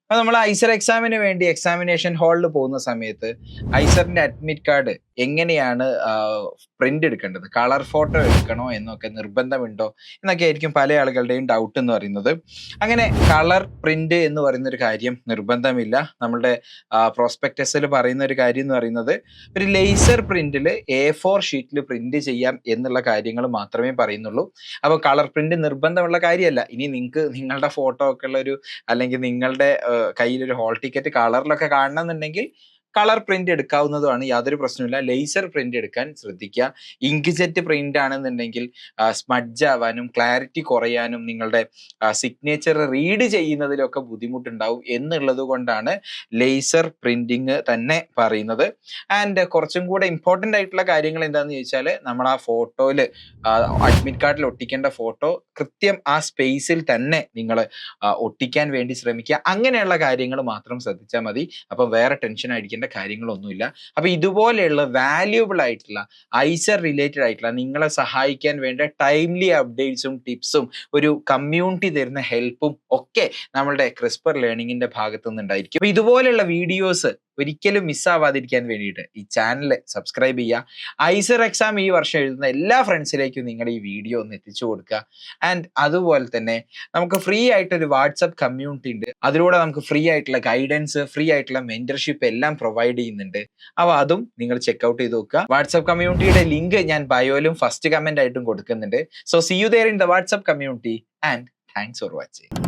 അപ്പൊ നമ്മൾ ഐസർ എക്സാമിന് വേണ്ടി എക്സാമിനേഷൻ ഹാളിൽ പോകുന്ന സമയത്ത് ഐസറിന്റെ അഡ്മിറ്റ് കാർഡ് എങ്ങനെയാണ് പ്രിന്റ് എടുക്കേണ്ടത്, കളർ ഫോട്ടോ എടുക്കണോ എന്നൊക്കെ നിർബന്ധമുണ്ടോ എന്നൊക്കെ ആയിരിക്കും പല ആളുകളുടെയും ഡൗട്ട് എന്ന് പറയുന്നത്. അങ്ങനെ കളർ പ്രിന്റ് എന്ന് പറയുന്ന ഒരു കാര്യം നിർബന്ധമില്ല. നമ്മളുടെ പ്രോസ്പെക്ടസിൽ പറയുന്ന ഒരു കാര്യം എന്ന് പറയുന്നത് ഒരു ലേസർ പ്രിന്റിൽ A4 ഷീറ്റിൽ പ്രിന്റ് ചെയ്യാം എന്നുള്ള കാര്യങ്ങൾ മാത്രമേ പറയുന്നുള്ളൂ. അപ്പൊ കളർ പ്രിന്റ് നിർബന്ധമുള്ള കാര്യമല്ല. ഇനി നിങ്ങൾക്ക് നിങ്ങളുടെ ഫോട്ടോ ഒക്കെ ഉള്ള ഒരു, അല്ലെങ്കിൽ നിങ്ങളുടെ കയ്യിൽ ഒരു ഹോൾ ടിക്കറ്റ് കളറിലൊക്കെ കാണണമെന്നുണ്ടെങ്കിൽ കളർ പ്രിന്റ് എടുക്കാവുന്നതുമാണ്, യാതൊരു പ്രശ്നമില്ല. ലേസർ പ്രിന്റ് എടുക്കാൻ ശ്രദ്ധിക്കുക. ഇങ്ക് ജെറ്റ് പ്രിന്റ് ആണെന്നുണ്ടെങ്കിൽ സ്മഡ്ജ് ആവാനും ക്ലാരിറ്റി കുറയാനും നിങ്ങളുടെ സിഗ്നേച്ചർ റീഡ് ചെയ്യുന്നതിലൊക്കെ ബുദ്ധിമുട്ടുണ്ടാവും എന്നുള്ളത് കൊണ്ടാണ് ലേസർ പ്രിന്റിങ് തന്നെ പറയുന്നത്. ആൻഡ് കുറച്ചും കൂടെ ഇമ്പോർട്ടൻ്റ് ആയിട്ടുള്ള കാര്യങ്ങൾ എന്താണെന്ന് ചോദിച്ചാൽ, നമ്മൾ ആ ഫോട്ടോയിൽ അഡ്മിറ്റ് കാർഡിൽ ഒട്ടിക്കേണ്ട ഫോട്ടോ കൃത്യം ആ സ്പേസിൽ തന്നെ നിങ്ങൾ ഒട്ടിക്കാൻ വേണ്ടി ശ്രമിക്കുക. അങ്ങനെയുള്ള കാര്യങ്ങൾ മാത്രം ശ്രദ്ധിച്ചാൽ മതി. അപ്പം വേറെ ടെൻഷൻ അടിക്കേണ്ട കാര്യങ്ങളൊന്നുമില്ല. അപ്പൊ ഇതുപോലെയുള്ള വാല്യൂബിൾ ആയിട്ടുള്ള ഐസർ റിലേറ്റഡ് ആയിട്ടുള്ള നിങ്ങളെ സഹായിക്കാൻ വേണ്ട ടൈംലി അപ്ഡേറ്റ്സും ടിപ്സും ഒരു കമ്മ്യൂണിറ്റി തരുന്ന ഹെൽപ്പും ഒക്കെ നമ്മളുടെ ക്രിസ്പർ ലേണിംഗിന്റെ ഭാഗത്തു നിന്നുണ്ടായിരിക്കും. അപ്പൊ ഇതുപോലെയുള്ള വീഡിയോസ് ഒരിക്കലും മിസ്സാവാതിരിക്കാൻ വേണ്ടിയിട്ട് ഈ ചാനൽ സബ്സ്ക്രൈബ് ചെയ്യുക. ഐസർ എക്സാം ഈ വർഷം എഴുതുന്ന എല്ലാ ഫ്രണ്ട്സിലേക്കും നിങ്ങൾ ഈ വീഡിയോ ഒന്ന് എത്തിച്ചു കൊടുക്കുക. ആൻഡ് അതുപോലെ തന്നെ നമുക്ക് ഫ്രീ ആയിട്ടൊരു വാട്സപ്പ് കമ്മ്യൂണിറ്റി ഉണ്ട്. അതിലൂടെ നമുക്ക് ഫ്രീ ആയിട്ടുള്ള ഗൈഡൻസ്, ഫ്രീ ആയിട്ടുള്ള മെന്റർഷിപ്പ് എല്ലാം പ്രൊവൈഡ് ചെയ്യുന്നുണ്ട്. അപ്പോൾ അതും നിങ്ങൾ ചെക്ക്ഔട്ട് ചെയ്ത് നോക്കുക. വാട്സപ്പ് കമ്മ്യൂണിറ്റിയുടെ ലിങ്ക് ഞാൻ ബയോയിലും ഫസ്റ്റ് കമന്റ് ആയിട്ടും കൊടുക്കുന്നുണ്ട്. So see you there in the WhatsApp community and thanks for watching.